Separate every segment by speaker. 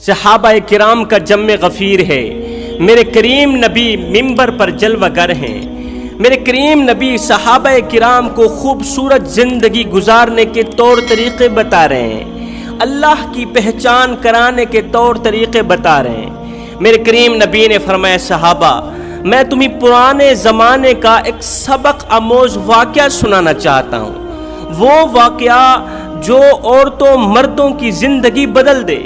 Speaker 1: صحابہ کرام کا جم غفیر ہے، میرے کریم نبی منبر پر جلوہ گر ہیں۔ میرے کریم نبی صحابہ کرام کو خوبصورت زندگی گزارنے کے طور طریقے بتا رہے ہیں، اللہ کی پہچان کرانے کے طور طریقے بتا رہے ہیں۔ میرے کریم نبی نے فرمایا، صحابہ میں تمہیں پرانے زمانے کا ایک سبق آموز واقعہ سنانا چاہتا ہوں، وہ واقعہ جو عورتوں مردوں کی زندگی بدل دے،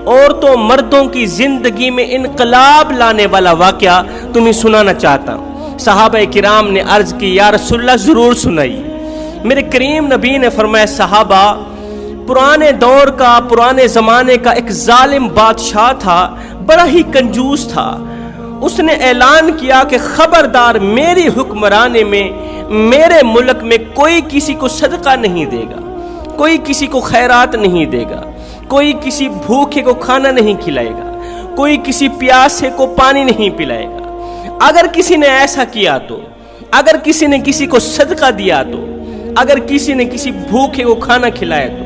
Speaker 1: عورتوں مردوں کی زندگی میں انقلاب لانے والا واقعہ تمہیں سنانا چاہتا ہوں۔ صحابہ کرام نے عرض کی، یا رسول اللہ ضرور سنائی۔ میرے کریم نبی نے فرمایا، صحابہ پرانے دور کا، پرانے زمانے کا ایک ظالم بادشاہ تھا، بڑا ہی کنجوس تھا۔ اس نے اعلان کیا کہ خبردار میری حکمرانی میں، میرے ملک میں کوئی کسی کو صدقہ نہیں دے گا، کوئی کسی کو خیرات نہیں دے گا، کوئی کسی بھوکے کو کھانا نہیں کھلائے گا، کوئی کسی پیاسے کو پانی نہیں پلائے گا۔ اگر کسی نے ایسا کیا تو، اگر کسی نے کسی کو صدقہ دیا تو، اگر کسی نے کسی بھوکے کو کھانا کھلایا تو،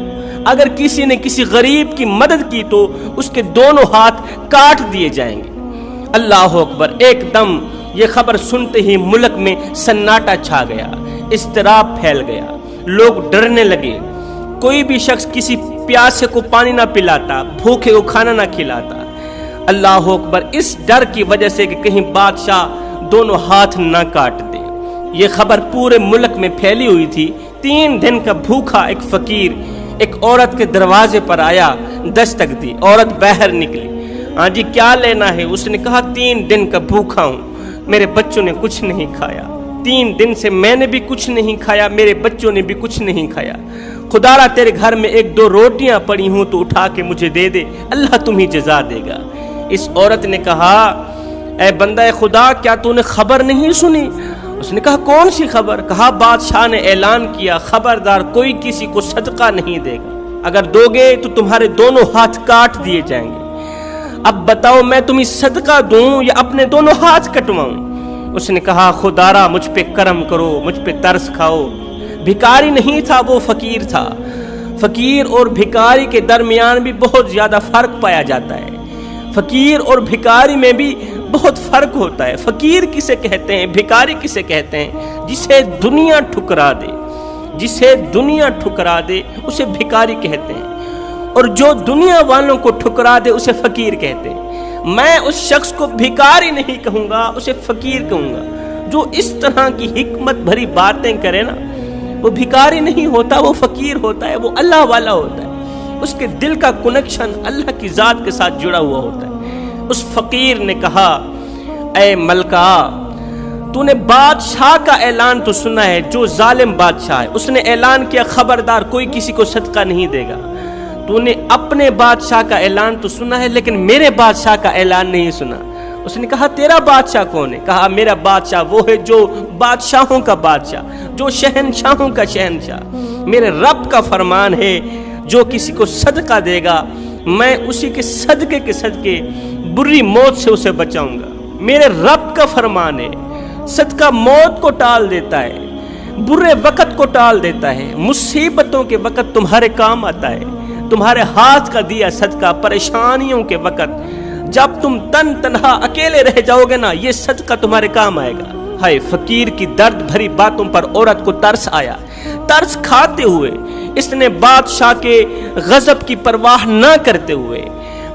Speaker 1: اگر کسی نے کسی غریب کی مدد کی تو اس کے دونوں ہاتھ کاٹ دیے جائیں گے۔ اللہ اکبر! ایک دم یہ خبر سنتے ہی ملک میں سناٹا چھا گیا، اضطراب پھیل گیا، لوگ ڈرنے لگے۔ کوئی بھی شخص کسی پیاسے کو پانی نہ پلاتا، بھوکے کو کھانا نہ کھلاتا۔ اللہ اکبر! اس ڈر کی وجہ سے کہ کہیں بادشاہ دونوں ہاتھ نہ کاٹ دے، یہ خبر پورے ملک میں پھیلی ہوئی تھی۔ 3 دن کا بھوکا ایک فقیر ایک عورت کے دروازے پر آیا، دستک دی، عورت باہر نکلی۔ ہاں جی، کیا لینا ہے؟ اس نے کہا، 3 دن کا بھوکا ہوں، میرے بچوں نے کچھ نہیں کھایا، 3 دن سے میں نے بھی کچھ نہیں کھایا، میرے بچوں نے بھی کچھ نہیں کھایا۔ خدا را تیرے گھر میں 1-2 روٹیاں پڑی ہوں تو اٹھا کے مجھے دے دے، اللہ تمہیں جزا دے گا۔ اس عورت نے کہا، اے بندہ خدا، کیا تو نے خبر نہیں سنی؟ اس نے کہا، کون سی خبر؟ کہا، بادشاہ نے اعلان کیا، خبردار کوئی کسی کو صدقہ نہیں دے گا، اگر دو گے تو تمہارے دونوں ہاتھ کاٹ دیے جائیں گے۔ اب بتاؤ میں تمہیں صدقہ دوں یا اپنے دونوں ہاتھ کٹواؤں؟ اس نے کہا، خدا را مجھ پہ کرم کرو، مجھ پہ ترس کھاؤ۔ بھکاری نہیں تھا، وہ فقیر تھا۔ فقیر اور بھکاری کے درمیان بھی بہت زیادہ فرق پایا جاتا ہے، فقیر اور بھکاری میں بھی بہت فرق ہوتا ہے۔ فقیر کسے کہتے ہیں، بھکاری کسے کہتے ہیں؟ جسے دنیا ٹھکرا دے، جسے دنیا ٹھکرا دے اسے بھکاری کہتے ہیں، اور جو دنیا والوں کو ٹھکرا دے اسے فقیر کہتے ہیں۔ میں اس شخص کو بھکاری نہیں کہوں گا، اسے فقیر کہوں گا۔ جو اس طرح کی حکمت بھری باتیں کرے نا، وہ بھکاری نہیں ہوتا، وہ فقیر ہوتا ہے، وہ اللہ والا ہوتا ہے۔ اس کے دل کا کنیکشن اللہ کی ذات کے ساتھ جڑا ہوا ہوتا ہے۔ اس فقیر نے کہا، اے ملکہ، تو نے بادشاہ کا اعلان تو سنا ہے، جو ظالم بادشاہ ہے، اس نے اعلان کیا، خبردار کوئی کسی کو صدقہ نہیں دے گا۔ تو نے اپنے بادشاہ کا اعلان تو سنا ہے، لیکن میرے بادشاہ کا اعلان نہیں سنا۔ اس نے کہا، تیرا بادشاہ کون ہے؟ کہا، میرا بادشاہ وہ ہے جو بادشاہوں کا بادشاہ، جو شہنشاہوں کا شہنشاہ۔ میرے رب کا فرمان ہے، جو کسی کو صدقہ دے گا میں اسی کے صدقے کے صدقے بری موت سے اسے بچاؤں گا۔ میرے رب کا فرمان ہے، صدقہ موت کو ٹال دیتا ہے، برے وقت کو ٹال دیتا ہے، مصیبتوں کے وقت تمہارے کام آتا ہے، تمہارے ہاتھ کا دیا صدقہ پریشانیوں کے وقت، جب تم تنہا اکیلے رہ جاؤ گے نا، یہ صدقہ تمہارے کام آئے گا۔ ہائے! فقیر کی درد بھری باتوں پر عورت کو ترس آیا۔ ترس کھاتے ہوئے اس نے بادشاہ کے غضب کی پرواہ نہ کرتے ہوئے،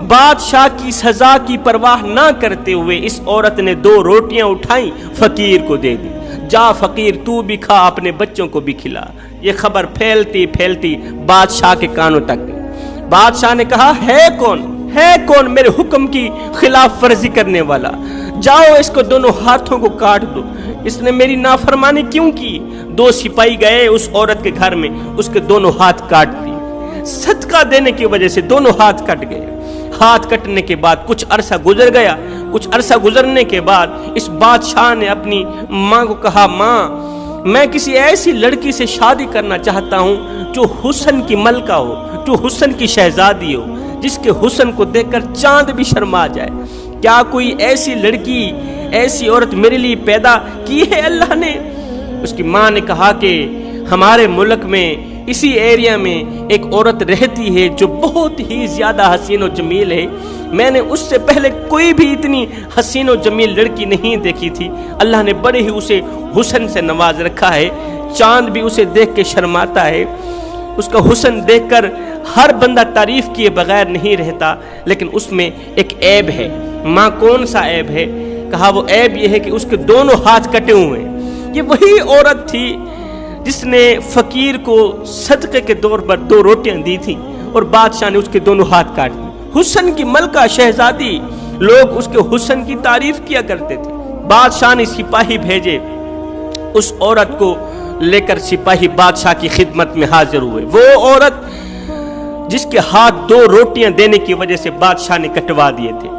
Speaker 1: بادشاہ کی سزا کی پرواہ نہ کرتے ہوئے، اس عورت نے 2 روٹیاں اٹھائیں، فقیر کو دے دی۔ جا فقیر، تو بھی کھا، اپنے بچوں کو بھی کھلا۔ یہ خبر پھیلتی پھیلتی بادشاہ کے کانوں تک گئی۔ بادشاہ نے کہا، ہے کون میرے حکم کی خلاف ورزی کرنے والا؟ جاؤ اس کو دونوں ہاتھوں کو کاٹ دو، اس نے میری نافرمانی کیوں کی؟ 2 سپاہی گئے اس عورت کے گھر میں، اس کے دونوں ہاتھ کاٹ دیے۔ صدقہ دینے کی وجہ سے دونوں ہاتھ کٹ گئے۔ ہاتھ کٹنے کے بعد کچھ عرصہ گزر گیا۔ کچھ عرصہ گزرنے کے بعد اس بادشاہ نے اپنی ماں کو کہا، ماں میں کسی ایسی لڑکی سے شادی کرنا چاہتا ہوں جو حسن کی ملکہ ہو، جو حسن کی شہزادی ہو، جس کے حسن کو دیکھ کر چاند بھی شرما جائے۔ کیا کوئی ایسی لڑکی، ایسی عورت میرے لیے پیدا کی ہے اللہ نے؟ اس کی ماں نے کہا کہ ہمارے ملک میں اسی ایریا میں ایک عورت رہتی ہے جو بہت ہی زیادہ حسین و جمیل ہے، میں نے اس سے پہلے کوئی بھی اتنی حسین و جمیل لڑکی نہیں دیکھی تھی۔ اللہ نے بڑے ہی اسے حسن سے نواز رکھا ہے، چاند بھی اسے دیکھ کے شرماتا ہے۔ اس کا حسن دیکھ کر ہر بندہ تعریف کیے بغیر نہیں رہتا، لیکن اس میں ایک عیب ہے۔ ماں کون سا عیب ہے؟ کہا وہ عیب یہ ہے کہ اس کے دونوں ہاتھ کٹے ہوئے ہیں۔ یہ وہی عورت تھی جس نے فقیر کو صدقے کے طور پر 2 روٹیاں دی تھیں اور بادشاہ نے اس کے دونوں ہاتھ کاٹ دیے۔ حسن کی ملکہ شہزادی، لوگ اس کے حسن کی تعریف کیا کرتے تھے۔ بادشاہ نے سپاہی بھیجے، اس عورت کو لے کر سپاہی بادشاہ کی خدمت میں حاضر ہوئے۔ وہ عورت جس کے ہاتھ 2 روٹیاں دینے کی وجہ سے بادشاہ نے کٹوا دیے تھے،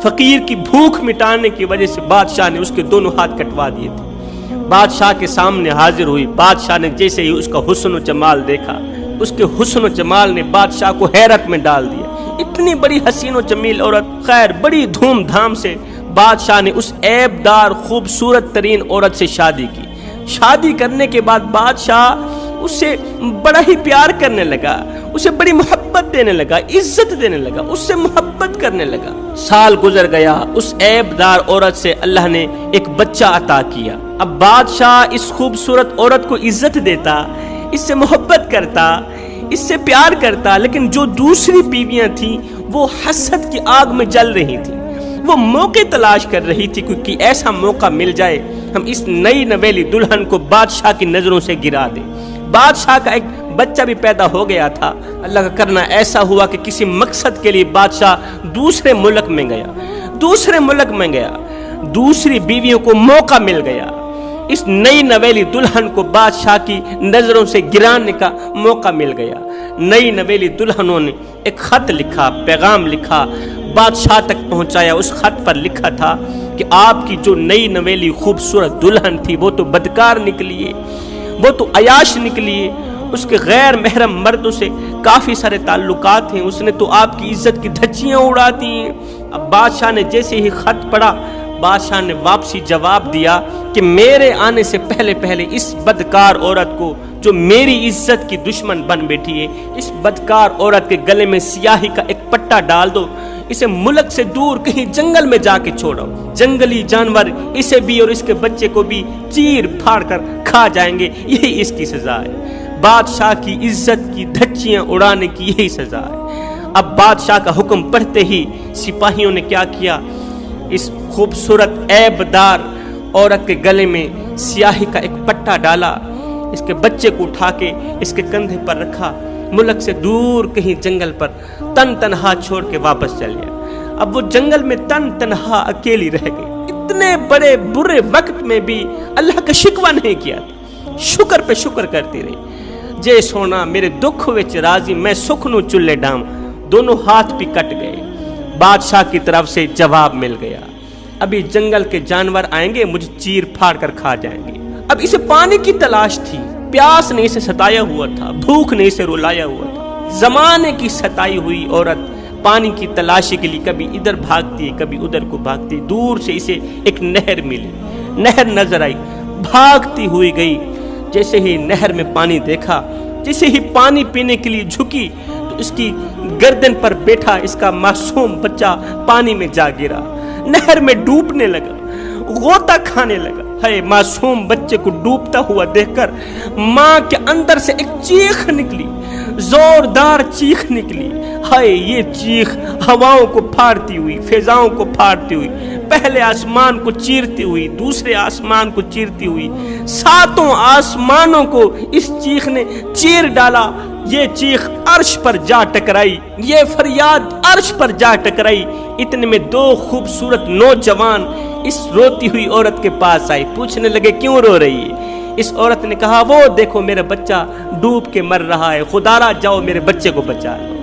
Speaker 1: فقیر کی بھوک مٹانے کی وجہ سے بادشاہ نے اس کے دونوں ہاتھ کٹوا دیے تھے، بادشاہ کے سامنے حاضر ہوئی۔ بادشاہ نے جیسے ہی اس کا حسن و جمال دیکھا، اس کے حسن و جمال نے بادشاہ کو حیرت میں ڈال دیا۔ اتنی بڑی حسین و جمیل عورت، خیر بڑی دھوم دھام سے بادشاہ نے اس عیب دار خوبصورت ترین عورت سے شادی کی۔ شادی کرنے کے بعد بادشاہ اس سے بڑا ہی پیار کرنے لگا، اسے بڑی محبت دینے لگا، عزت دینے لگا، اس سے محبت کرنے لگا۔ سال گزر گیا، اس عیب دار عورت سے اللہ نے ایک بچہ عطا کیا۔ اب بادشاہ اس خوبصورت عورت کو عزت دیتا، اس سے محبت کرتا، اس سے پیار کرتا، لیکن جو دوسری بیویاں تھیں وہ حسد کی آگ میں جل رہی تھیں۔ وہ موقع تلاش کر رہی تھی کہ ایسا موقع مل جائے ہم اس نئی نویلی دلہن کو بادشاہ کی نظروں سے گرا دیں۔ بادشاہ کا ایک بچہ بھی پیدا ہو گیا تھا۔ اللہ کا کرنا ایسا ہوا کہ کسی مقصد کے لیے بادشاہ دوسرے ملک میں گیا، دوسری بیویوں کو موقع مل گیا۔ اس نئی نویلی دلہن کو بادشاہ کی نظروں سے گرانے کا موقع مل گیا۔ نئی نویلی دلہنوں نے ایک خط لکھا، پیغام لکھا، بادشاہ تک پہنچایا۔ اس خط پر لکھا تھا کہ آپ کی جو نئی نویلی خوبصورت دلہن تھی وہ تو بدکار نکلی ہے، وہ تو عیاش نکلی ہے، اس کے غیر محرم مردوں سے کافی سارے تعلقات ہیں، اس نے تو آپ کی عزت کی دھچیاں اڑا دی ہیں۔ اب بادشاہ نے جیسے ہی خط پڑھا، بادشاہ نے واپسی جواب دیا کہ میرے آنے سے پہلے اس بدکار عورت کو جو میری عزت کی دشمن بن بیٹھی ہے، اس بدکار عورت کے گلے میں سیاہی کا ایک پٹا ڈال دو، اسے ملک سے دور کہیں جنگل میں جا کے چھوڑو، جنگلی جانور اسے بھی اور اس کے بچے کو بھی چیر پھاڑ کر کھا جائیں گے، یہی اس کی سزا ہے۔ بادشاہ کی عزت کی دھچیاں اڑانے کی یہی سزا ہے۔ اب بادشاہ کا حکم پڑھتے ہی سپاہیوں نے کیا کیا، اس خوبصورت عیب دار عورت کے گلے میں سیاہی کا ایک پٹا ڈالا، اس کے بچے کو اٹھا کے اس کے کندھے پر رکھا، ملک سے دور کہیں جنگل پر تن تنہا چھوڑ کے واپس چل گیا۔ اب وہ جنگل میں تن تنہا اکیلی رہ گئی۔ اتنے بڑے برے وقت میں بھی اللہ کا شکوہ نہیں کیا، شکر پہ شکر کرتی رہی۔ جے سونا میرے دکھ وچ راضی، میں سکھ نو چلے ڈام، دونوں ہاتھ بھی کٹ گئے۔ بادشاہ کی طرف سے جواب مل گیا، ابھی جنگل کے جانور آئیں گے، مجھے چیر پھاڑ کر کھا جائیں گے۔ اب اسے پانی کی تلاش تھی، پیاس نے اسے ستایا ہوا تھا، بھوک نے اسے رلایا ہوا تھا۔ زمانے کی ستائی ہوئی عورت پانی کی تلاشی کے لیے کبھی ادھر بھاگتی، کبھی ادھر کو بھاگتی۔ دور سے اسے ایک نہر ملی، نہر نظر آئی، بھاگتی ہوئی گئی۔ جیسے ہی نہر میں پانی دیکھا، جیسے ہی پانی پینے کے لیے جھکی تو اس کی گردن پر بیٹھا اس کا معصوم بچہ پانی میں جا گرا، نہر میں ڈوبنے لگا، غوطہ کھانے لگا۔ ہے معصوم بچے کو ڈوبتا ہوا دیکھ کر ماں کے اندر سے ایک چیخ نکلی، زوردار چیخ نکلی۔ ہائے یہ چیخ ہواؤں کو پھاڑتی ہوئی، فضاؤں کو پھاڑتی ہوئی، پہلے آسمان کو چیرتی ہوئی، دوسرے آسمان کو چیرتی ہوئی، 7 آسمانوں کو اس چیخ نے چیر ڈالا۔ یہ چیخ عرش پر جا ٹکرائی، یہ فریاد عرش پر جا ٹکرائی۔ اتنے میں 2 خوبصورت نوجوان اس روتی ہوئی عورت کے پاس آئی، پوچھنے لگے کیوں رو رہی ہے؟ اس عورت نے کہا وہ دیکھو میرا بچہ ڈوب کے مر رہا ہے، خدارا جاؤ میرے بچے کو بچا لو۔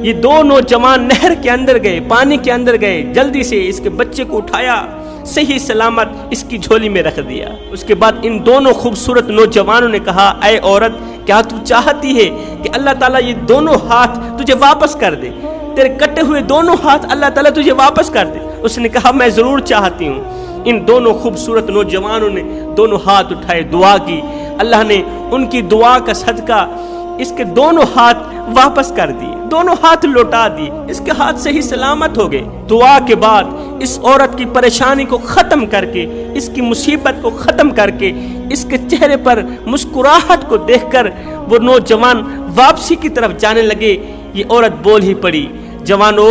Speaker 1: یہ 2 نوجوان نہر کے اندر گئے، پانی کے اندر گئے، جلدی سے اس کے بچے کو اٹھایا، صحیح سلامت اس کی جھولی میں رکھ دیا۔ اس کے بعد ان دونوں خوبصورت نوجوانوں نے کہا اے عورت، کیا تو چاہتی ہے کہ اللہ تعالیٰ یہ دونوں ہاتھ تجھے واپس کر دے؟ تیرے کٹے ہوئے دونوں ہاتھ اللہ تعالیٰ تجھے واپس کر دے۔ اس نے کہا میں ضرور چاہتی ہوں۔ ان دونوں خوبصورت نوجوانوں نے دونوں ہاتھ اٹھائے، دعا کی۔ اللہ نے ان کی دعا کا صدقہ اس کے دونوں ہاتھ واپس کر دیے، دونوں ہاتھ لوٹا دیے، اس کے ہاتھ صحیح سلامت ہو گئے۔ دعا کے بعد اس عورت کی پریشانی کو ختم کر کے، اس کی مصیبت کو ختم کر کے، اس کے چہرے پر مسکراہٹ کو دیکھ کر وہ نوجوان واپسی کی طرف جانے لگے۔ یہ عورت بول ہی پڑی، جوانو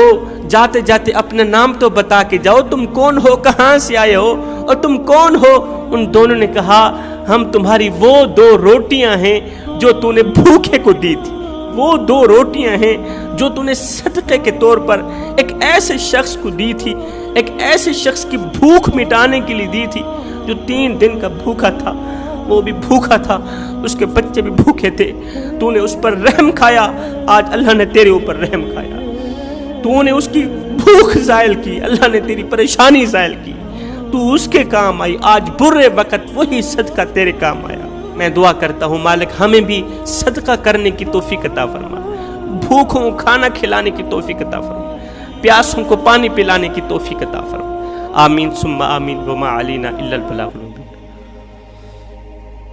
Speaker 1: جاتے جاتے اپنا نام تو بتا کے جاؤ، تم کون ہو، کہاں سے آئے ہو اور تم کون ہو؟ ان دونوں نے کہا ہم تمہاری وہ 2 روٹیاں ہیں جو تو نے بھوکے کو دی تھی، وہ 2 روٹیاں ہیں جو تو نے صدقے کے طور پر ایک ایسے شخص کو دی تھی، ایک ایسے شخص کی بھوک مٹانے کے لیے دی تھی جو 3 دن کا بھوکا تھا، وہ بھی بھوکا تھا، اس کے بچے بھی بھوکے تھے، تو نے اس پر رحم کھایا، آج اللہ نے تیرے اوپر رحم کھایا، تو نے اس کی بھوک زائل کی، اللہ نے تیری پریشانی زائل کی، تو اس کے کام آئی، آج برے وقت وہی صدقہ تیرے کام آیا۔ میں دعا کرتا ہوں مالک ہمیں بھی صدقہ کرنے کی توفیق عطا فرما، بھوکوں کو کھانا کھلانے کی توفیق عطا فرما، پیاسوں کو پانی پلانے کی توفیق عطا فرما، آمین ثم آمین، وما علینا الا البلاغ۔